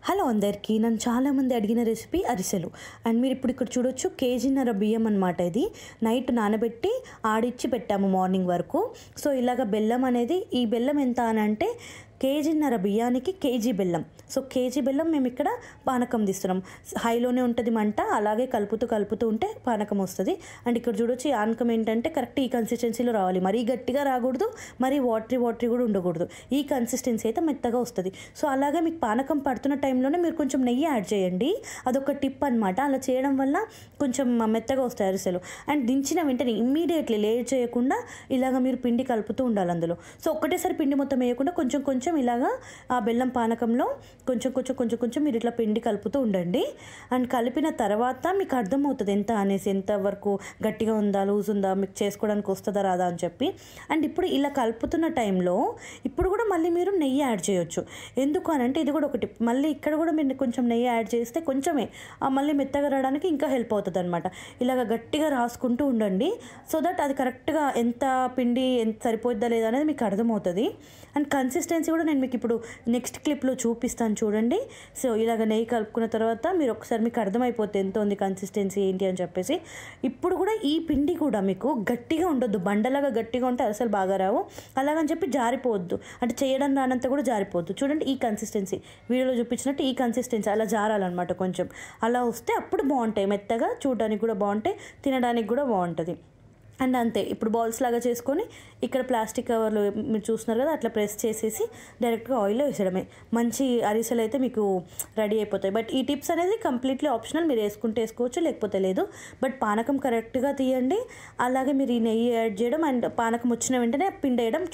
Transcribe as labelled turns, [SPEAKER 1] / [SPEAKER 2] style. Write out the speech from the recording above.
[SPEAKER 1] Hello అందరికీ. నన్ను చాలామంది అడిగిన రెసిపీ అరిసెలు. అండ్ మీరు ఇప్పుడు ఇక్కడ చూడొచ్చు, కేజీన్నర బియ్యం అనమాట. ఇది నైట్ నానబెట్టి ఆడిచ్చి పెట్టాము మార్నింగ్ వరకు. సో ఇలాగ బెల్లం అనేది, ఈ బెల్లం ఎంత అని అంటే కేజీన్నర బియ్యానికి కేజీ బెల్లం. సో కేజీ బెల్లం మేము ఇక్కడ పానకం తీస్తున్నాం. హైలోనే ఉంటుంది మంట, అలాగే కలుపుతూ ఉంటే పానకం వస్తుంది. అండ్ ఇక్కడ చూడొచ్చు, ఈ ఆనకం ఏంటంటే కరెక్ట్ ఈ కన్సిస్టెన్సీలో రావాలి. మరీ గట్టిగా రాకూడదు, మరీ వాటరీ కూడా ఉండకూడదు. ఈ కన్సిస్టెన్సీ అయితే మెత్తగా వస్తుంది. సో అలాగే మీకు పానకం పడుతున్న టైంలోనే మీరు కొంచెం నెయ్యి యాడ్ చేయండి. అదొక టిప్ అనమాట. అలా చేయడం వల్ల కొంచెం మెత్తగా వస్తాయి అరిసెలు. అండ్ దించిన వెంటనే ఇమ్మీడియట్లీ లేట్ చేయకుండా ఇలాగ మీరు పిండి కలుపుతూ ఉండాలి అందులో. సో ఒక్కటేసారి పిండి మొత్తం వేయకుండా కొంచెం ఇలాగా ఆ బెల్లం పానకంలో కొంచెం మీరు ఇట్లా పిండి కలుపుతూ ఉండండి. అండ్ కలిపిన తర్వాత మీకు అర్థమవుతుంది ఎంత అనేసి, ఎంత వరకు గట్టిగా ఉందా, లూజ్ ఉందా, మీకు చేసుకోవడానికి వస్తుందా రాదా అని చెప్పి. అండ్ ఇప్పుడు ఇలా కలుపుతున్న టైంలో ఇప్పుడు కూడా మళ్ళీ మీరు నెయ్యి యాడ్ చేయొచ్చు. ఎందుకు అని అంటే ఇది కూడా ఒకటి, మళ్ళీ ఇక్కడ కూడా మీరు కొంచెం నెయ్యి యాడ్ చేస్తే కొంచెమే మళ్ళీ మెత్తగా రావడానికి ఇంకా హెల్ప్ అవుతుంది అనమాట. ఇలాగ గట్టిగా రాసుకుంటూ ఉండండి. సో దట్ అది కరెక్ట్గా ఎంత పిండి ఎంత సరిపోద్దా లేదా అనేది మీకు అర్థమవుతుంది. అండ్ కన్సిస్టెన్సీ కూడా నేను మీకు ఇప్పుడు నెక్స్ట్ క్లిప్లో చూపిస్తాను చూడండి. సో ఇలాగ నెయ్యి కలుపుకున్న తర్వాత మీరు ఒకసారి మీకు అర్థమైపోతుంది ఎంత ఉంది కన్సిస్టెన్సీ ఏంటి అని చెప్పేసి. ఇప్పుడు కూడా ఈ పిండి కూడా మీకు గట్టిగా ఉండొద్దు, బండలాగా గట్టిగా ఉంటే అసలు బాగా రావు. అలాగని చెప్పి జారిపోవద్దు, అంటే చేయడం రానంత కూడా జారిపోవద్దు. చూడండి ఈ కన్సిస్టెన్సీ, వీడియోలో చూపించినట్టు ఈ కన్సిస్టెన్సీ అలా జారాలన్నమాట. కొంచెం అలా వస్తే అప్పుడు బాగుంటాయి, మెత్తగా చూడడానికి కూడా బాగుంటాయి, తినడానికి కూడా బాగుంటుంది. అండ్ అంతే, ఇప్పుడు బాల్స్ లాగా చేసుకొని ఇక్కడ ప్లాస్టిక్ కవర్లో మీరు చూస్తున్నారు కదా, అట్లా ప్రెస్ చేసేసి డైరెక్ట్గా ఆయిల్లో వేసడమే. మంచి అరిసెలు అయితే మీకు రెడీ అయిపోతాయి. బట్ ఈ టిప్స్ అనేది కంప్లీట్లీ ఆప్షనల్, మీరు వేసుకుంటే వేసుకోవచ్చు, లేకపోతే లేదు. బట్ పానకం కరెక్ట్గా తీయండి. అలాగే మీరు ఈ నెయ్యి యాడ్ చేయడం అండ్ పానకం వచ్చిన వెంటనే పిండి వేయడం